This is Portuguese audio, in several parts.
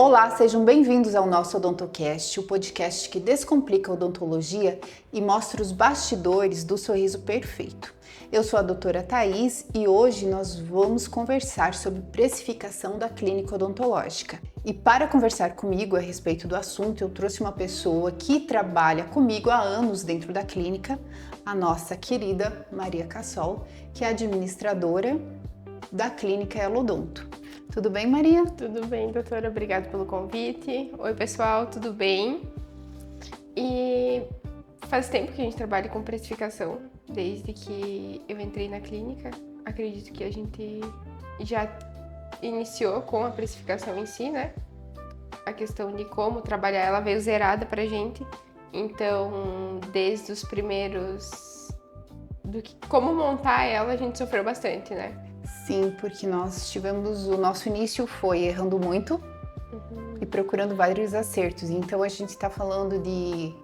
Olá, sejam bem-vindos ao nosso OdontoCast, o podcast que descomplica a odontologia e mostra os bastidores do sorriso perfeito. Eu sou a doutora Thaís e hoje nós vamos conversar sobre precificação da clínica odontológica. E para conversar comigo a respeito do assunto, eu trouxe uma pessoa que trabalha comigo há anos dentro da clínica, a nossa querida Maria Cassol, que é administradora da clínica Elodonto. Tudo bem, Maria? Tudo bem, doutora. Obrigada pelo convite. Oi, pessoal, tudo bem? E faz tempo que a gente trabalha com precificação, desde que eu entrei na clínica. Acredito que a gente já iniciou com a precificação em si, né? A questão de como trabalhar ela veio zerada pra gente. Então, desde os primeiros... como montar ela, a gente sofreu bastante, né? Sim, porque nós tivemos, o nosso início foi errando muito e procurando vários acertos. Então a gente está falando de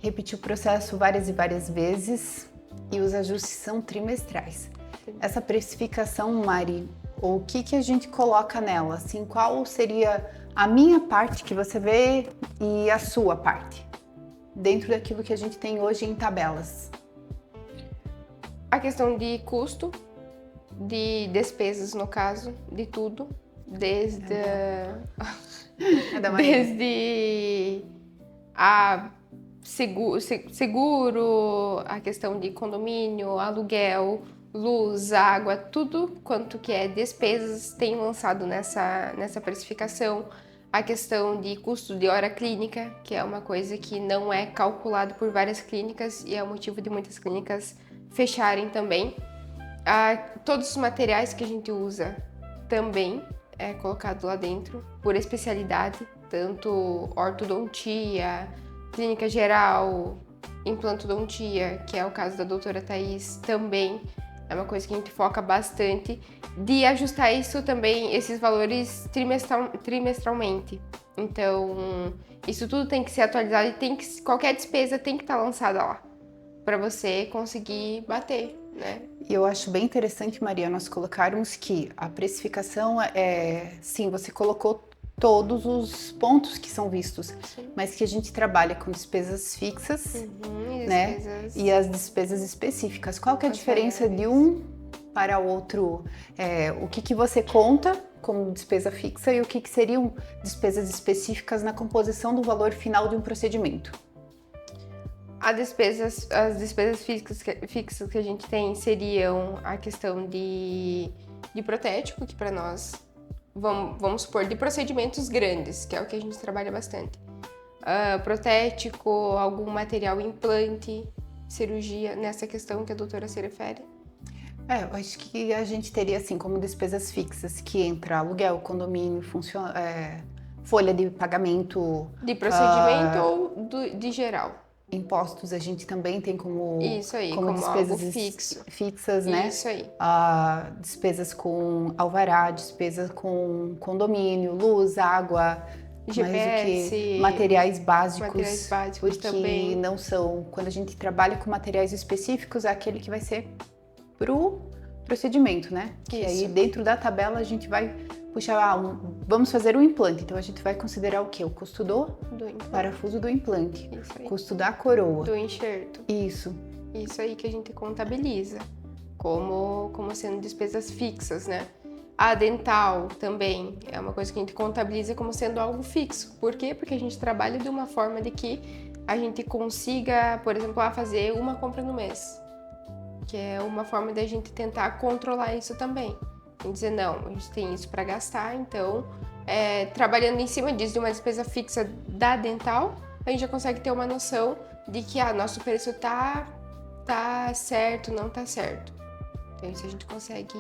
repetir o processo várias e várias vezes e os ajustes são trimestrais. Sim. Essa precificação, Mari, o que a gente coloca nela? Assim, qual seria a minha parte que você vê e a sua parte? Dentro daquilo que a gente tem hoje em tabelas. A questão de custo, de despesas, no caso, de tudo, desde a seguro, a questão de condomínio, aluguel, luz, água, tudo quanto que é despesas tem lançado nessa precificação. A questão de custo de hora clínica, que é uma coisa que não é calculado por várias clínicas e é o motivo de muitas clínicas fecharem também. Todos os materiais que a gente usa também é colocado lá dentro por especialidade, tanto ortodontia, clínica geral, implantodontia, que é o caso da doutora Thaís, também é uma coisa que a gente foca bastante, de ajustar isso também, esses valores trimestralmente. Então, isso tudo tem que ser atualizado e qualquer despesa tem que estar lançada lá, para você conseguir bater, né? E eu acho bem interessante, Maria, nós colocarmos que a precificação sim, você colocou todos os pontos que são vistos, Sim. mas que a gente trabalha com despesas fixas, e né? despesas... E as despesas específicas. Qual que é a diferença de um para o outro? O que você conta como despesa fixa e o que seriam despesas específicas na composição do valor final de um procedimento? As despesas fixas que a gente tem seriam a questão de protético, que para nós, vamos supor, de procedimentos grandes, que é o que a gente trabalha bastante. Protético, algum material implante, cirurgia, nessa questão que a doutora se refere. Eu acho que a gente teria assim como despesas fixas, que entra aluguel, condomínio, folha de pagamento. De procedimento ou de geral? Impostos a gente também tem como despesas fixas, né? Isso aí. Despesas com alvará, despesas com condomínio, luz, água, GPS, materiais básicos porque também. Não são, quando a gente trabalha com materiais específicos, é aquele que vai ser pro procedimento, né? Que aí dentro da tabela a gente vai puxar, vamos fazer um implante, então a gente vai considerar o quê? O custo do parafuso do implante, custo da coroa, do enxerto. Isso aí que a gente contabiliza como sendo despesas fixas, né? A dental também é uma coisa que a gente contabiliza como sendo algo fixo. Por quê? Porque a gente trabalha de uma forma de que a gente consiga, por exemplo, fazer uma compra no mês, que é uma forma de a gente tentar controlar isso também. E dizer, não, a gente tem isso para gastar, então, trabalhando em cima disso, de uma despesa fixa da dental, a gente já consegue ter uma noção de que nosso preço tá certo, não tá certo. Então, isso a gente consegue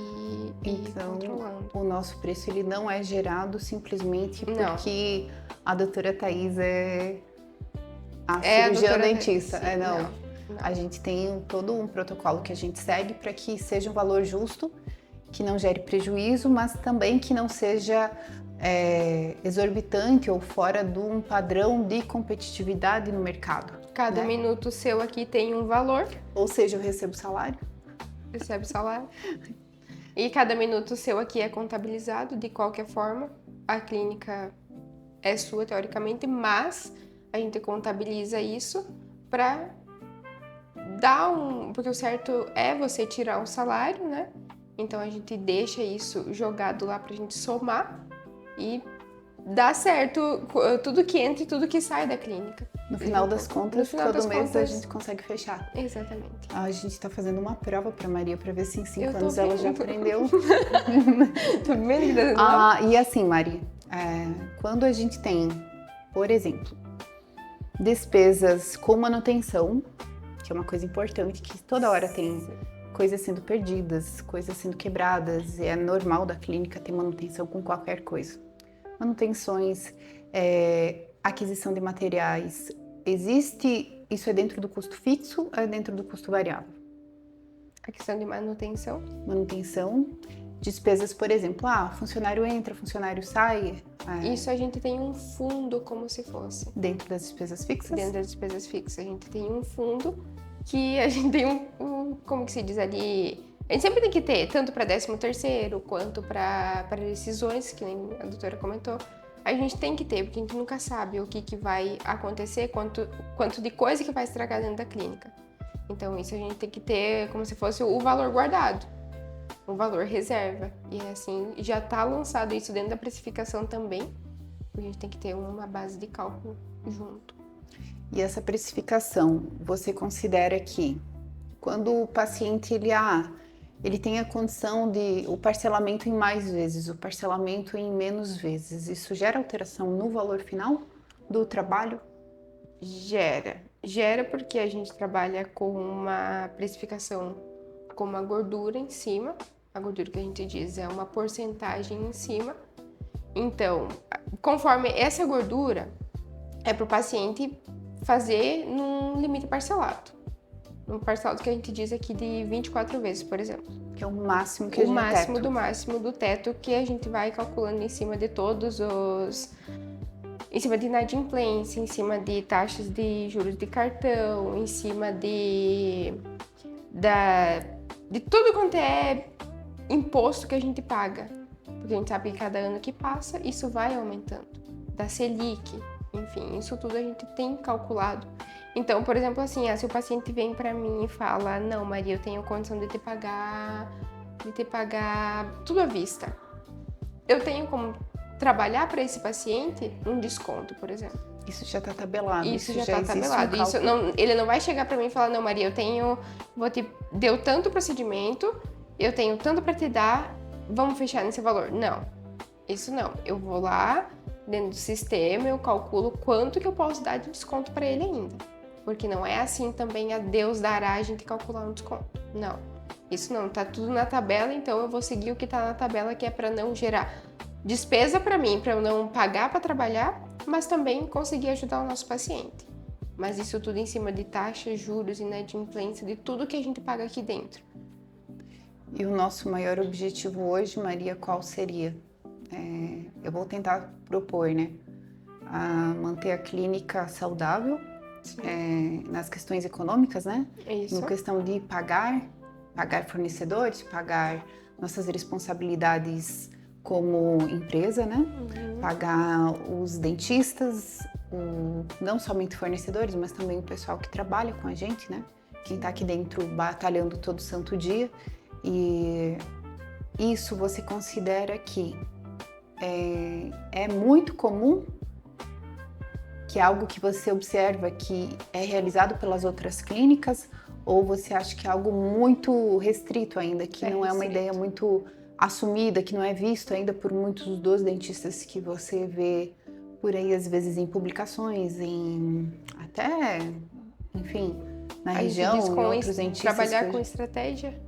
ir controlando. O nosso preço ele não é gerado simplesmente porque a doutora Thaís é a cirurgiã dentista. Não. A gente tem todo um protocolo que a gente segue para que seja um valor justo, que não gere prejuízo, mas também que não seja exorbitante ou fora de um padrão de competitividade no mercado. Cada minuto seu aqui tem um valor. Ou seja, eu recebo salário. Recebe salário. E cada minuto seu aqui é contabilizado de qualquer forma. A clínica é sua teoricamente, mas a gente contabiliza isso para dar porque o certo é você tirar um salário, né? Então a gente deixa isso jogado lá pra gente somar e dá certo tudo que entra e tudo que sai da clínica. No final das contas, todo mês a gente consegue fechar. Exatamente. A gente tá fazendo uma prova pra Maria pra ver se em 5 anos vendo. ela já aprendeu. Tô vendo que tá sendo E assim, Mari, quando a gente tem, por exemplo, despesas com manutenção, que é uma coisa importante, que toda hora tem coisas sendo perdidas, coisas sendo quebradas, e é normal da clínica ter manutenção com qualquer coisa. Manutenções, aquisição de materiais, isso é dentro do custo fixo ou é dentro do custo variável? A questão de manutenção? Manutenção, despesas, por exemplo, funcionário entra, funcionário sai. Isso a gente tem um fundo como se fosse. Dentro das despesas fixas? Dentro das despesas fixas. A gente tem um fundo que a gente tem como que se diz ali... A gente sempre tem que ter, tanto para 13º, quanto para decisões, que nem a doutora comentou. A gente tem que ter, porque a gente nunca sabe o que vai acontecer, quanto de coisa que vai estragar dentro da clínica. Então, isso a gente tem que ter como se fosse o valor guardado, o valor reserva. E assim, já está lançado isso dentro da precificação também, porque a gente tem que ter uma base de cálculo junto. E essa precificação, você considera que quando o paciente ele tem a condição de o parcelamento em mais vezes, o parcelamento em menos vezes, isso gera alteração no valor final do trabalho? Gera porque a gente trabalha com uma precificação com uma gordura em cima, a gordura que a gente diz é uma porcentagem em cima. Então, conforme essa gordura é para o paciente fazer num limite parcelado. Um parcelado que a gente diz aqui de 24 vezes, por exemplo. Que é o máximo que a gente teto. O máximo do teto que a gente vai calculando em cima de todos os... Em cima de inadimplência, em cima de taxas de juros de cartão, em cima de tudo quanto é imposto que a gente paga. Porque a gente sabe que cada ano que passa, isso vai aumentando. Da Selic, enfim, isso tudo a gente tem calculado. Então, por exemplo, assim, se o paciente vem para mim e fala, não, Maria, eu tenho condição de te pagar tudo à vista. Eu tenho como trabalhar para esse paciente um desconto, por exemplo. Isso já está tabelado. Isso já está tabelado. Ele não vai chegar para mim e falar, não, Maria, deu tanto procedimento, eu tenho tanto para te dar, vamos fechar nesse valor. Não, isso não. Eu vou lá, dentro do sistema, eu calculo quanto que eu posso dar de desconto para ele ainda. Porque não é assim também a Deus dará a gente calcular um desconto. Não, isso não. Tá tudo na tabela, então eu vou seguir o que tá na tabela, que é para não gerar despesa para mim, para eu não pagar para trabalhar, mas também conseguir ajudar o nosso paciente. Mas isso tudo em cima de taxas, juros, inadimplência, de tudo que a gente paga aqui dentro. E o nosso maior objetivo hoje, Maria, qual seria? Eu vou tentar propor, né? Manter a clínica saudável, nas questões econômicas, né? Isso. Na questão de pagar fornecedores, pagar nossas responsabilidades como empresa, né? Uhum. Pagar os dentistas, não somente fornecedores, mas também o pessoal que trabalha com a gente, né? Quem está aqui dentro batalhando todo santo dia. E isso você considera que é muito comum, que é algo que você observa que é realizado pelas outras clínicas, ou você acha que é algo muito restrito ainda, que não é uma ideia muito assumida, que não é visto ainda por muitos dos dentistas que você vê por aí, às vezes em publicações, até, enfim, na região, em outros dentistas. Trabalhar com estratégia?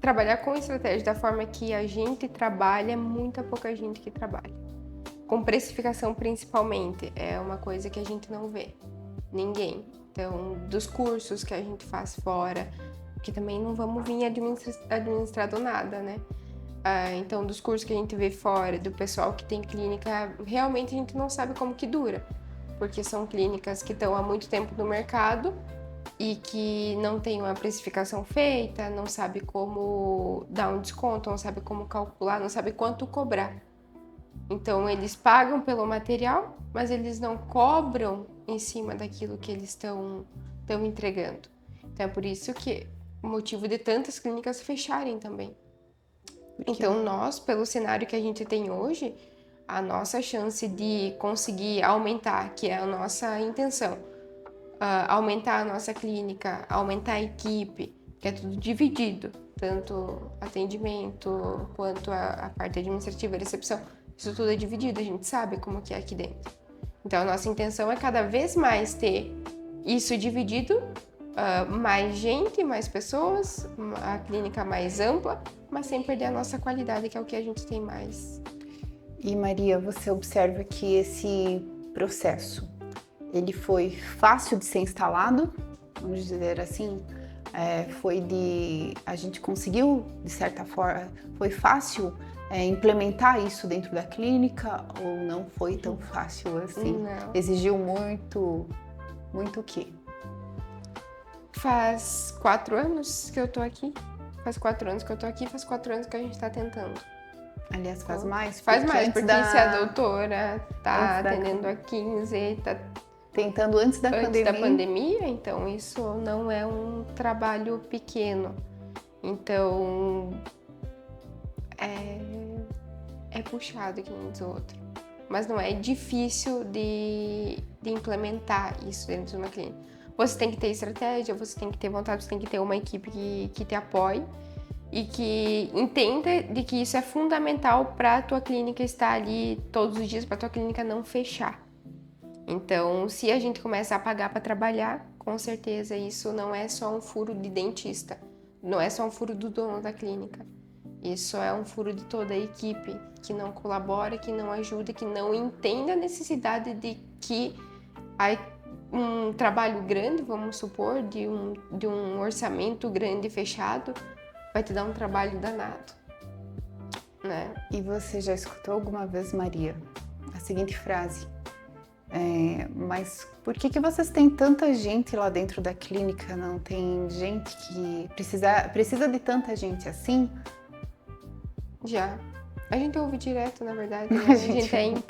Trabalhar com estratégia da forma que a gente trabalha, muita pouca gente que trabalha. Com precificação principalmente, é uma coisa que a gente não vê. Ninguém. Então, dos cursos que a gente faz fora, que também não vamos vir administrado nada, né? Então, dos cursos que a gente vê fora, do pessoal que tem clínica, realmente a gente não sabe como que dura. Porque são clínicas que estão há muito tempo no mercado e que não tem uma precificação feita, não sabe como dar um desconto, não sabe como calcular, não sabe quanto cobrar. Então, eles pagam pelo material, mas eles não cobram em cima daquilo que eles estão entregando. Então, é por isso que o motivo de tantas clínicas fecharem também. Então, nós, pelo cenário que a gente tem hoje, a nossa chance de conseguir aumentar, que é a nossa intenção, aumentar a nossa clínica, aumentar a equipe, que é tudo dividido, tanto atendimento quanto a parte administrativa, recepção, isso tudo é dividido, a gente sabe como que é aqui dentro. Então, a nossa intenção é cada vez mais ter isso dividido, mais gente, mais pessoas, a clínica mais ampla, mas sem perder a nossa qualidade, que é o que a gente tem mais. E Maria, você observa que esse processo, ele foi fácil de ser instalado, vamos dizer assim, a gente conseguiu, de certa forma, foi fácil implementar isso dentro da clínica ou não foi tão fácil assim? Não. Exigiu muito o quê? Faz 4 anos que eu tô aqui. Faz 4 anos que eu tô aqui, faz 4 anos que a gente tá tentando. Aliás, faz mais? Faz mais, porque se a doutora tá atendendo há 15, tá tentando antes da pandemia, então isso não é um trabalho pequeno. Então, é puxado, que nem diz o outro. Mas não é difícil de implementar isso dentro de uma clínica. Você tem que ter estratégia, você tem que ter vontade, você tem que ter uma equipe que te apoie e que entenda de que isso é fundamental para a tua clínica estar ali todos os dias, para a tua clínica não fechar. Então, se a gente começa a pagar para trabalhar, com certeza isso não é só um furo de dentista, não é só um furo do dono da clínica. Isso é um furo de toda a equipe que não colabora, que não ajuda, que não entende a necessidade de que um trabalho grande, vamos supor, de um orçamento grande e fechado, vai te dar um trabalho danado, né? E você já escutou alguma vez, Maria, a seguinte frase? Mas por que vocês têm tanta gente lá dentro da clínica? Não tem gente que precisa de tanta gente assim? Já. A gente ouve direto, na verdade. Né? A gente é em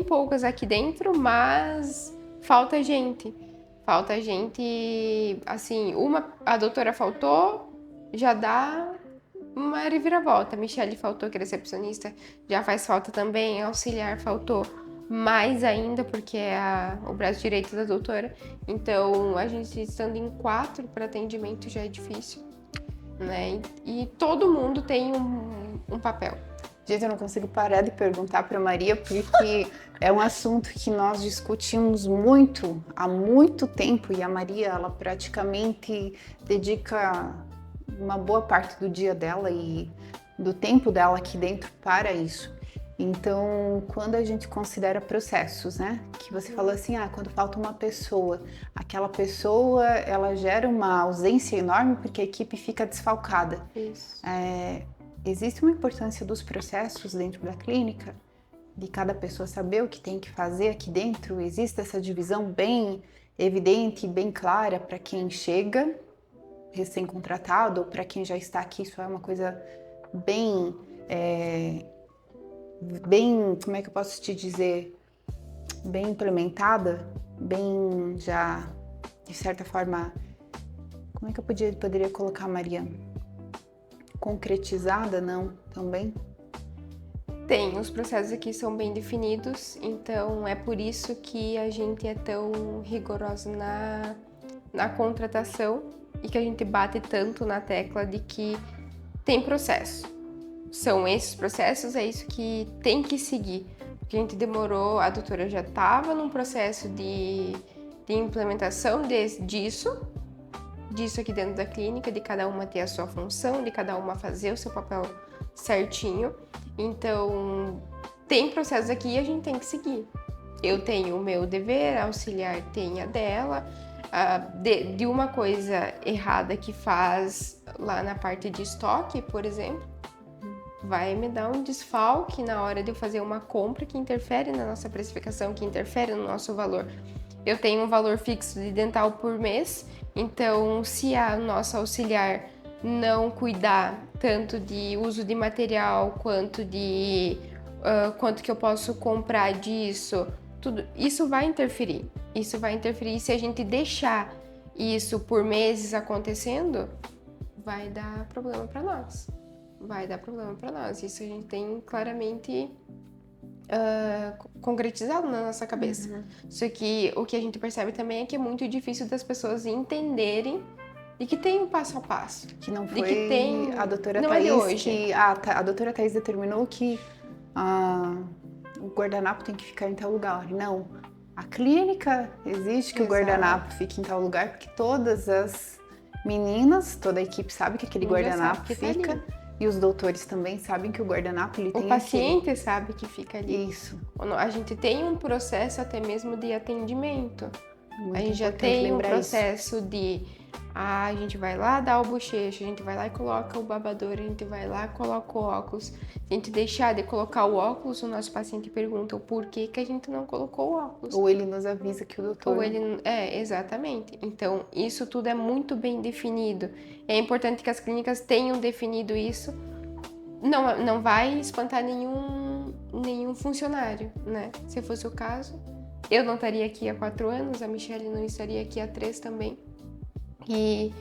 poucas aqui dentro, mas falta gente. Falta gente, assim, a doutora faltou, já dá uma reviravolta. A Michelle faltou, que é recepcionista, já faz falta também. A auxiliar faltou mais ainda, porque é o braço direito da doutora. Então, a gente estando em 4 para atendimento já é difícil, né? E todo mundo tem um papel. Gente, eu não consigo parar de perguntar para Maria, porque é um assunto que nós discutimos muito, há muito tempo, e a Maria, ela praticamente dedica uma boa parte do dia dela e do tempo dela aqui dentro para isso. Então, quando a gente considera processos, né, que você falou assim, quando falta uma pessoa, aquela pessoa, ela gera uma ausência enorme porque a equipe fica desfalcada. Isso. Existe uma importância dos processos dentro da clínica, de cada pessoa saber o que tem que fazer aqui dentro? Existe essa divisão bem evidente e bem clara para quem chega recém-contratado ou para quem já está aqui? Isso é uma coisa bem, como é que eu posso te dizer, bem implementada, bem já, de certa forma, como é que eu poderia colocar, Maria? Concretizada, não, também? Tem, os processos aqui são bem definidos, então é por isso que a gente é tão rigoroso na contratação e que a gente bate tanto na tecla de que tem processo. São esses processos, é isso que tem que seguir. Porque a gente demorou, a doutora já estava num processo de implementação disso aqui dentro da clínica, de cada uma ter a sua função, de cada uma fazer o seu papel certinho. Então, tem processos aqui e a gente tem que seguir. Eu tenho o meu dever, a auxiliar tem a dela. De uma coisa errada que faz lá na parte de estoque, por exemplo, vai me dar um desfalque na hora de eu fazer uma compra que interfere na nossa precificação, que interfere no nosso valor. Eu tenho um valor fixo de dental por mês, então se a nossa auxiliar não cuidar tanto de uso de material quanto de quanto que eu posso comprar disso, tudo isso vai interferir. Isso vai interferir. Se a gente deixar isso por meses acontecendo, vai dar problema para nós. Vai dar problema para nós. Isso a gente tem claramente concretizado na nossa cabeça. Só que o que a gente percebe também é que é muito difícil das pessoas entenderem de que tem um passo a passo. Que não foi de que tem... a doutora não Thaís é de hoje. que... a doutora Thaís determinou que o guardanapo tem que ficar em tal lugar. Não. A clínica exige que o guardanapo fique em tal lugar, porque todas as meninas, toda a equipe sabe que aquele guardanapo fica. Tá, e os doutores também sabem que o guardanapo ele tem o paciente sabe que fica ali. Isso. A gente tem um processo até mesmo de atendimento. Muito a gente já tem um processo de a gente vai lá dar o bochecho, a gente vai lá e coloca o babador, a gente vai lá e coloca o óculos. A gente deixar de colocar o óculos, o nosso paciente pergunta o porquê que a gente não colocou o óculos. Ou ele nos avisa que o doutor... exatamente. Então, isso tudo é muito bem definido. É importante que as clínicas tenham definido isso. Não vai espantar nenhum funcionário, né? Se fosse o caso, eu não estaria aqui há 4 anos, a Michelle não estaria aqui há 3 também. E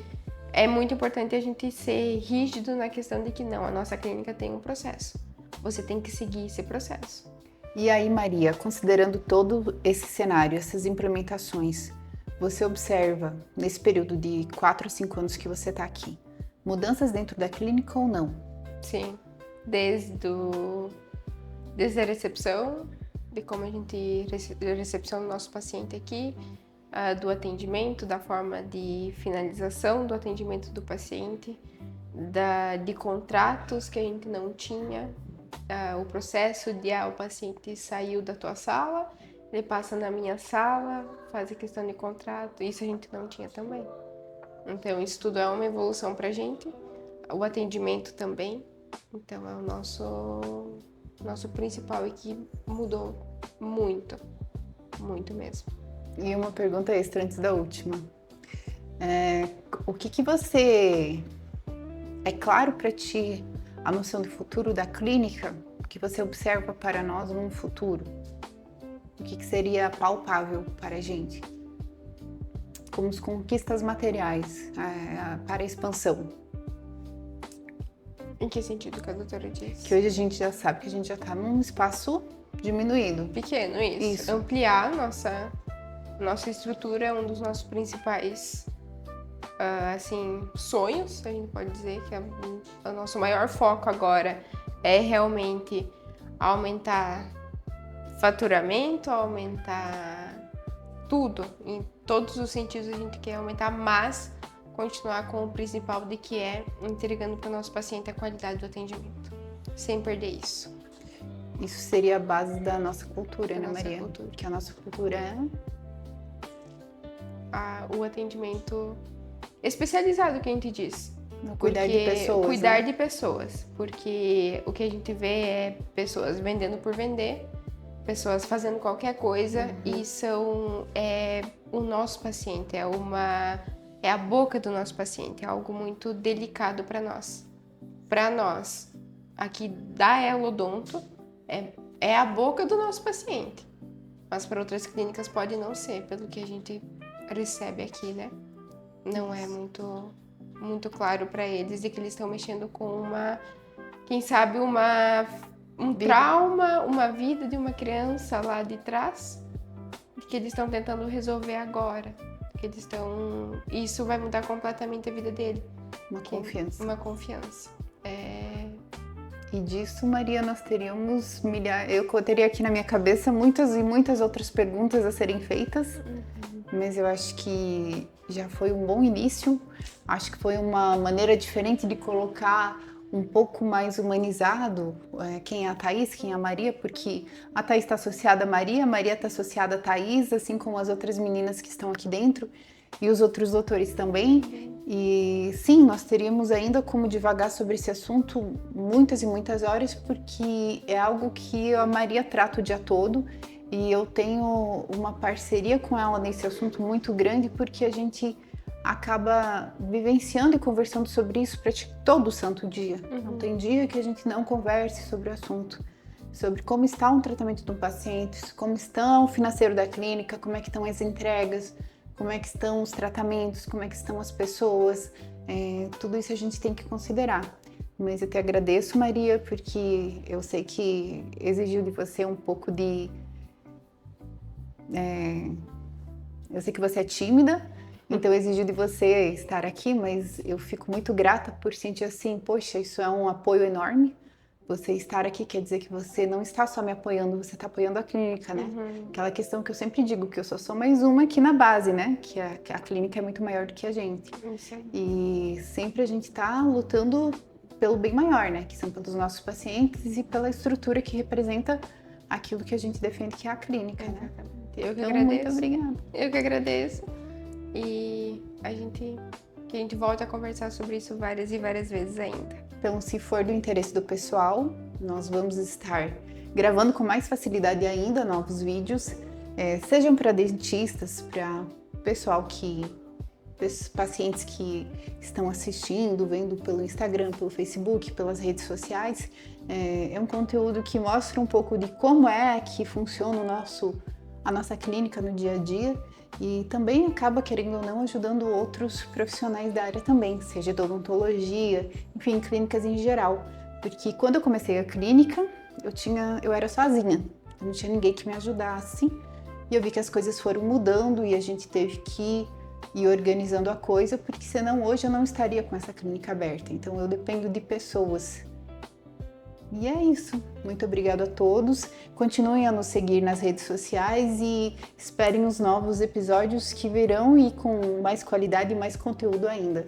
é muito importante a gente ser rígido na questão de que não, a nossa clínica tem um processo. Você tem que seguir esse processo. E aí, Maria, considerando todo esse cenário, essas implementações, você observa, nesse período de 4 a 5 anos que você está aqui, mudanças dentro da clínica ou não? Sim, desde a recepção, de como a gente recepciona o nosso paciente aqui, do atendimento, da forma de finalização do atendimento do paciente, de contratos que a gente não tinha, o processo de o paciente saiu da tua sala, ele passa na minha sala, faz a questão de contrato, isso a gente não tinha também. Então isso tudo é uma evolução pra gente, o atendimento também, então é o nosso principal e que mudou muito, muito mesmo. E uma pergunta extra antes da última. O que você... É claro para ti a noção do futuro da clínica que você observa para nós no futuro? O que seria palpável para a gente? Como as conquistas materiais para a expansão? Em que sentido que a doutora disse? Que hoje a gente já sabe que a gente já está num espaço diminuído. Pequeno, isso. Ampliar nossa estrutura é um dos nossos principais sonhos, a gente pode dizer que o nosso maior foco agora é realmente aumentar faturamento, aumentar tudo, em todos os sentidos a gente quer aumentar, mas continuar com o principal de que é entregando para o nosso paciente a qualidade do atendimento, sem perder isso. Isso seria a base da nossa cultura, né, Maria? Cultura. Que a nossa cultura é... o atendimento especializado, que a gente diz. Cuidar de pessoas. Cuidar né? de pessoas. Porque o que a gente vê é pessoas vendendo por vender, pessoas fazendo qualquer coisa e é o nosso paciente, é a boca do nosso paciente, é algo muito delicado para nós. Para nós, aqui da Elodonto, é a boca do nosso paciente. Mas para outras clínicas pode não ser, pelo que a gente recebe aqui, né? Não é muito claro para eles de que eles estão mexendo com quem sabe um trauma, uma vida de uma criança lá de trás, que eles estão tentando resolver agora. Isso vai mudar completamente a vida dele. Uma confiança. E disso, Maria, nós teríamos eu teria aqui na minha cabeça muitas e muitas outras perguntas a serem feitas, mas eu acho que já foi um bom início. Acho que foi uma maneira diferente de colocar um pouco mais humanizado quem é a Thaís, quem é a Maria, porque a Thaís está associada a Maria está associada a Thaís, assim como as outras meninas que estão aqui dentro e os outros doutores também. E sim, nós teríamos ainda como divagar sobre esse assunto muitas e muitas horas, porque é algo que a Maria trata o dia todo e eu tenho uma parceria com ela nesse assunto muito grande, porque a gente acaba vivenciando e conversando sobre isso todo santo dia. Não tem dia que a gente não converse sobre o assunto, sobre como está um tratamento de um paciente, como está o financeiro da clínica, como é que estão as entregas, como é que estão os tratamentos, como é que estão as pessoas. Tudo isso a gente tem que considerar. Mas eu te agradeço, Maria, porque eu sei que exigiu de você um pouco de... Eu sei que você é tímida, então exigiu de você estar aqui, mas eu fico muito grata por sentir assim, poxa, isso é um apoio enorme. Você estar aqui quer dizer que você não está só me apoiando, você está apoiando a clínica, né? Aquela questão que eu sempre digo, que eu só sou mais uma aqui na base, né? Que a clínica é muito maior do que a gente. Isso aí. E sempre a gente está lutando pelo bem maior, né? Que são pelos nossos pacientes e pela estrutura que representa aquilo que a gente defende, que é a clínica, né? Eu que Então, agradeço. muito obrigada. Eu que agradeço. E que a gente volte a conversar sobre isso várias e várias vezes ainda. Então, se for do interesse do pessoal, nós vamos estar gravando com mais facilidade ainda novos vídeos, sejam para dentistas, para pessoal pacientes que estão assistindo, vendo pelo Instagram, pelo Facebook, pelas redes sociais. É um conteúdo que mostra um pouco de como é que funciona a nossa clínica no dia a dia e também acaba, querendo ou não, ajudando outros profissionais da área também, seja de odontologia, enfim, clínicas em geral. Porque quando eu comecei a clínica, eu era sozinha, não tinha ninguém que me ajudasse e eu vi que as coisas foram mudando e a gente teve que ir organizando a coisa, porque senão hoje eu não estaria com essa clínica aberta. Então eu dependo de pessoas. E é isso. Muito obrigada a todos. Continuem a nos seguir nas redes sociais e esperem os novos episódios que virão e com mais qualidade e mais conteúdo ainda.